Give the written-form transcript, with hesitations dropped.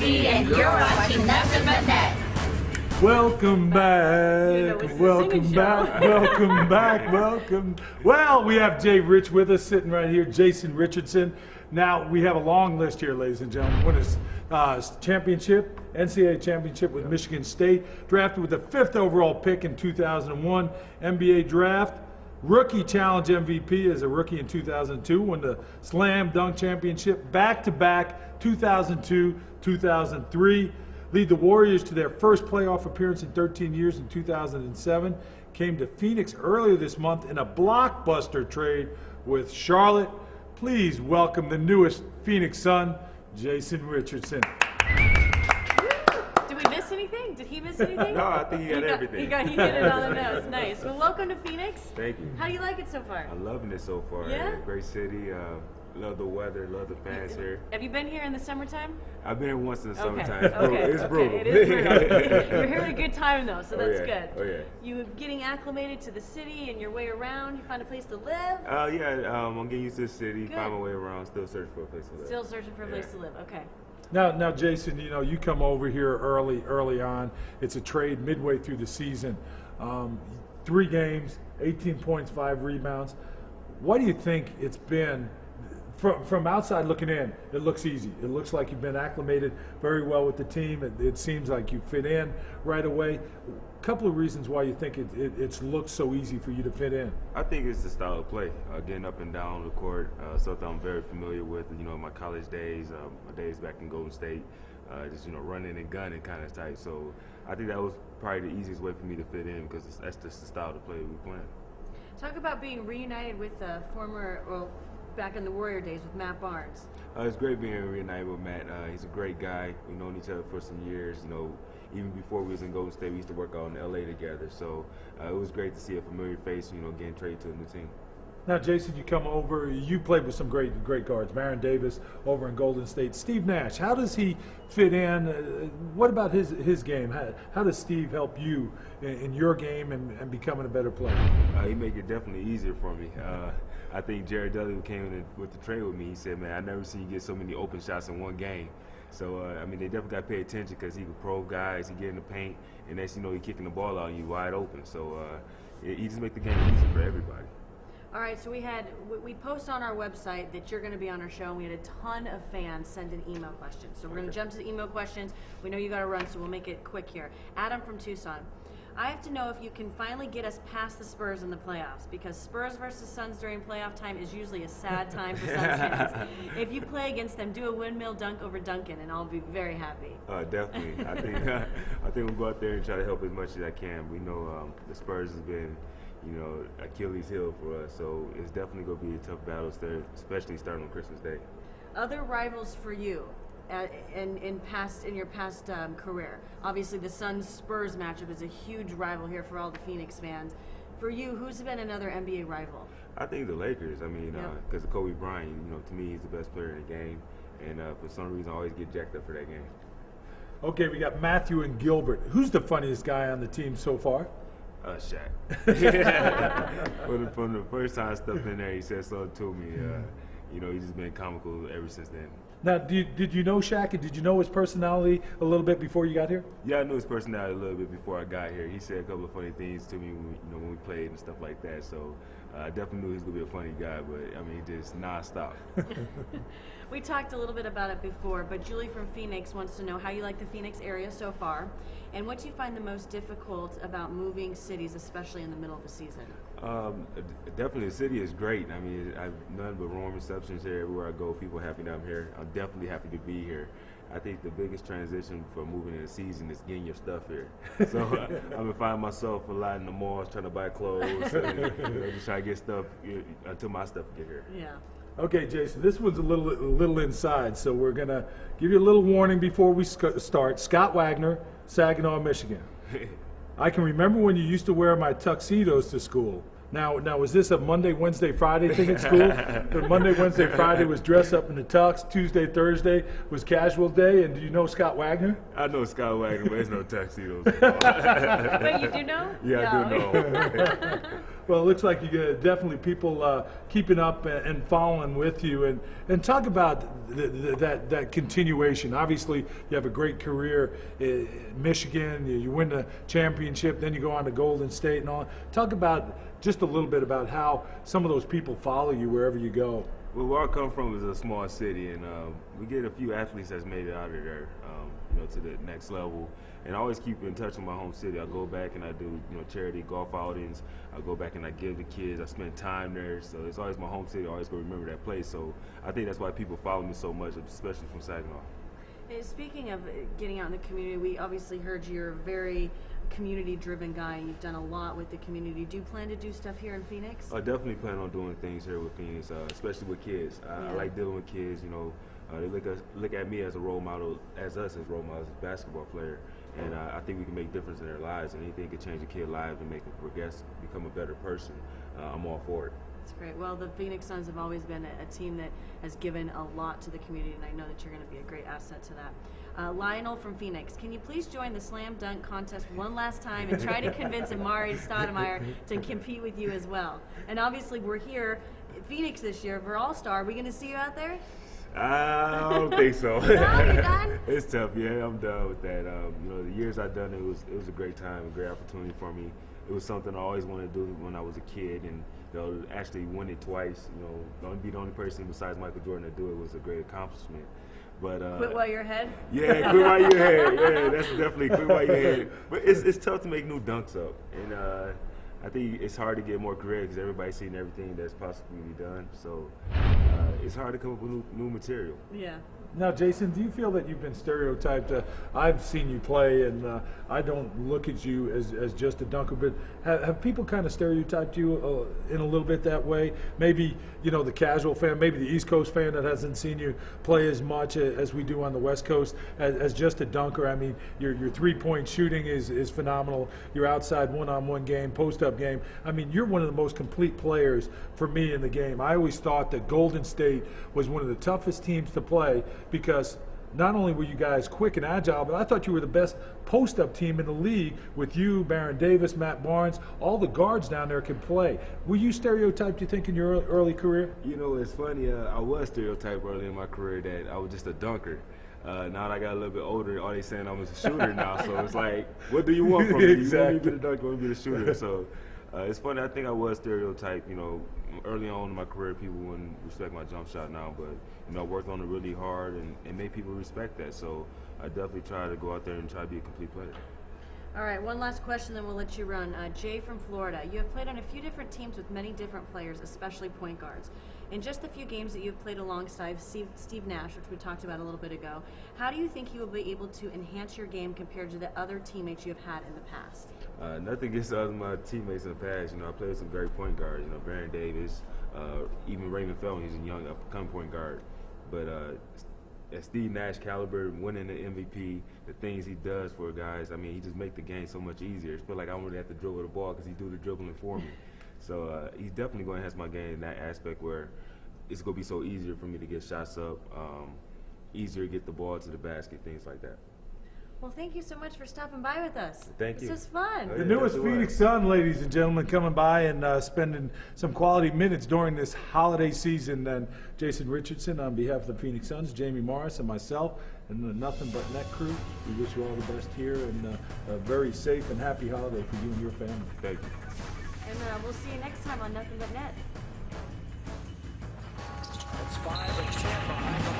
TV, and you're watching Nothing But Net. Welcome back, welcome. Well, we have Jay Rich with us, sitting right here, Jason Richardson. Now, we have a long list here, ladies and gentlemen. Won his championship, NCAA championship with Michigan State, drafted with the 5th overall pick in 2001, NBA draft, rookie challenge MVP as a rookie in 2002, won the slam dunk championship back-to-back 2002, 2003, lead the Warriors to their first playoff appearance in 13 years in 2007, came to Phoenix earlier this month in a blockbuster trade with Charlotte. Please welcome the newest Phoenix Sun, Jason Richardson. Did we miss anything? Did he miss anything? No, I think he got everything. He hit it on the nose. Nice. Well, welcome to Phoenix. Thank you. How do you like it so far? I'm loving it so far. Yeah? Great city. Love the weather. Love the fans here. Have you been here in the summertime? I've been here once in the Okay. summertime. It's brutal. It is brutal. You're here at a good time though, so that's good. Oh yeah. You getting acclimated to the city and your way around? You find a place to live? I'm getting used to the city. Good. Find my way around. Still searching for a place to live. Still searching for a place to live. Okay. Now, Jason, you come over here early on. It's a trade midway through the season. 3 games, 18 points, 5 rebounds. What do you think it's been? From outside looking in, it looks easy. It looks like you've been acclimated very well with the team. It seems like you fit in right away. A couple of reasons why you think it's looked so easy for you to fit in. I think it's the style of play, getting up and down the court, something I'm very familiar with. My college days, my days back in Golden State, just running and gunning kind of type. So I think that was probably the easiest way for me to fit in because that's just the style of play we playing. Talk about being reunited with back in the Warrior days with Matt Barnes. It's great being reunited with Matt. He's a great guy. We've known each other for some years. Even before we was in Golden State, we used to work out in LA together. So it was great to see a familiar face, getting traded to a new team. Now, Jason, you come over. You played with some great guards. Baron Davis over in Golden State. Steve Nash, how does he fit in? What about his game? How does Steve help you in your game and becoming a better player? He make it definitely easier for me. I think Jared Dudley came in with the trade with me. He said, "Man, I never seen you get so many open shots in one game." So they definitely got to pay attention because he's a pro guy. He get in the paint, and next you know, he's kicking the ball out and you wide open. So he just make the game easy for everybody. All right, so we post on our website that you're going to be on our show, and we had a ton of fans send in email questions. So we're going to jump to the email questions. We know you got to run, so we'll make it quick here. Adam from Tucson. I have to know if you can finally get us past the Spurs in the playoffs, because Spurs versus Suns during playoff time is usually a sad time for Suns fans. If you play against them, do a windmill dunk over Duncan, and I'll be very happy. Definitely. I think we'll go out there and try to help as much as I can. We know the Spurs has been, Achilles' heel for us, so it's definitely going to be a tough battle, especially starting on Christmas Day. Other rivals for you in your past career. Obviously, the Suns-Spurs matchup is a huge rival here for all the Phoenix fans. For you, who's been another NBA rival? I think the Lakers. Because of Kobe Bryant, to me, he's the best player in the game, and for some reason, I always get jacked up for that game. Okay, we got Matthew and Gilbert. Who's the funniest guy on the team so far? Shaq. From the first time I stepped in there, he said something to me. He's just been comical ever since then. Now, did you know Shaq, and did you know his personality a little bit before you got here? Yeah, I knew his personality a little bit before I got here. He said a couple of funny things to me when we played and stuff like that. So I definitely knew he was going to be a funny guy, but he just nonstop. We talked a little bit about it before, but Julie from Phoenix wants to know how you like the Phoenix area so far, and what do you find the most difficult about moving cities, especially in the middle of the season? Definitely, the city is great. I've none but warm receptions here everywhere I go. People happy that I'm here. I'm definitely happy to be here. I think the biggest transition for moving in the season is getting your stuff here. So I've been finding myself a lot in the malls trying to buy clothes and just try to get stuff until my stuff get here. Yeah. Okay, Jason, this one's a little inside, so we're going to give you a little warning before we start. Scott Wagner, Saginaw, Michigan. I can remember when you used to wear my tuxedos to school. Now, was this a Monday, Wednesday, Friday thing at school? The Monday, Wednesday, Friday was dress up in the tux. Tuesday, Thursday was casual day. And do you know Scott Wagner? I know Scott Wagner, but there's no tuxedos. But you do know? Yeah, I do know. Well, it looks like you get definitely people keeping up and following with you, and talk about that continuation. Obviously, you have a great career in Michigan. You win the championship, then you go on to Golden State and all. Talk about just a little bit about how some of those people follow you wherever you go. Well, where I come from is a small city, and we get a few athletes that's made it out of there, to the next level. And I always keep in touch with my home city. I go back and I do, charity golf outings. I go back and I give the kids. I spend time there, so it's always my home city. I always go remember that place. So I think that's why people follow me so much, especially from Saginaw. Speaking of getting out in the community, we obviously heard you're a very community-driven guy, and you've done a lot with the community. Do you plan to do stuff here in Phoenix? I definitely plan on doing things here with Phoenix, especially with kids. I like dealing with kids. They look at me as a role model, as us as role models, as a basketball player, and I think we can make a difference in their lives. And anything can change a kid's life and make them progress, become a better person. I'm all for it. That's great. Well, the Phoenix Suns have always been a team that has given a lot to the community, and I know that you're going to be a great asset to that. Lionel from Phoenix, can you please join the slam dunk contest one last time and try to convince Amari Stoudemire to compete with you as well? And obviously, we're here in Phoenix this year for All-Star. Are we going to see you out there? I don't think so. No, you're done? It's tough. Yeah, I'm done with that. The years I've done it was a great time, a great opportunity for me. It was something I always wanted to do when I was a kid, and actually win it twice. Be the only person besides Michael Jordan to do it was a great accomplishment. But quit while you're ahead. Yeah, quit while you're ahead. Yeah, that's definitely quit while you're ahead. But it's tough to make new dunks up, and I think it's hard to get more creative because everybody's seen everything that's possibly done. So it's hard to come up with new material. Yeah. Now, Jason, do you feel that you've been stereotyped? I've seen you play, and I don't look at you as just a dunker, but have people kind of stereotyped you in a little bit that way? Maybe, the casual fan, maybe the East Coast fan that hasn't seen you play as much as we do on the West Coast as just a dunker. I mean, your three-point shooting is phenomenal. Your outside one-on-one game, post-up game. I mean, you're one of the most complete players for me in the game. I always thought that Golden State was one of the toughest teams to play, because not only were you guys quick and agile, but I thought you were the best post-up team in the league with you, Baron Davis, Matt Barnes. All the guards down there can play. Were you stereotyped, you think, in your early career? It's funny. I was stereotyped early in my career that I was just a dunker. Now that I got a little bit older, all they saying I'm a shooter now. So it's like, what do you want from me? Exactly. You want me to be the dunker, you want me to be the shooter? So it's funny. I think I was stereotyped. Early on in my career, people wouldn't respect my jump shot now, but I worked on it really hard and made people respect that. So I definitely try to go out there and try to be a complete player. All right, one last question, then we'll let you run. Jay from Florida, you have played on a few different teams with many different players, especially point guards. In just the few games that you've played alongside Steve Nash, which we talked about a little bit ago, how do you think you will be able to enhance your game compared to the other teammates you have had in the past? Nothing against other my teammates in the past. I played with some great point guards. Baron Davis, even Raymond Felton. He's a young up-and-coming point guard. But at Steve Nash caliber, winning the MVP, the things he does for guys, I mean, he just make the game so much easier. I feel like I don't really have to dribble the ball because he do the dribbling for me. So he's definitely going to enhance my game in that aspect where it's going to be so easier for me to get shots up, easier to get the ball to the basket, things like that. Well, thank you so much for stopping by with us. Thank you. This was fun. The newest Phoenix Sun, ladies and gentlemen, coming by and spending some quality minutes during this holiday season. And Jason Richardson, on behalf of the Phoenix Suns, Jamie Morris, and myself, and the Nothing But Net crew, we wish you all the best here, and a very safe and happy holiday for you and your family. Thank you. And we'll see you next time on Nothing But Net. It's 5 and 10 behind the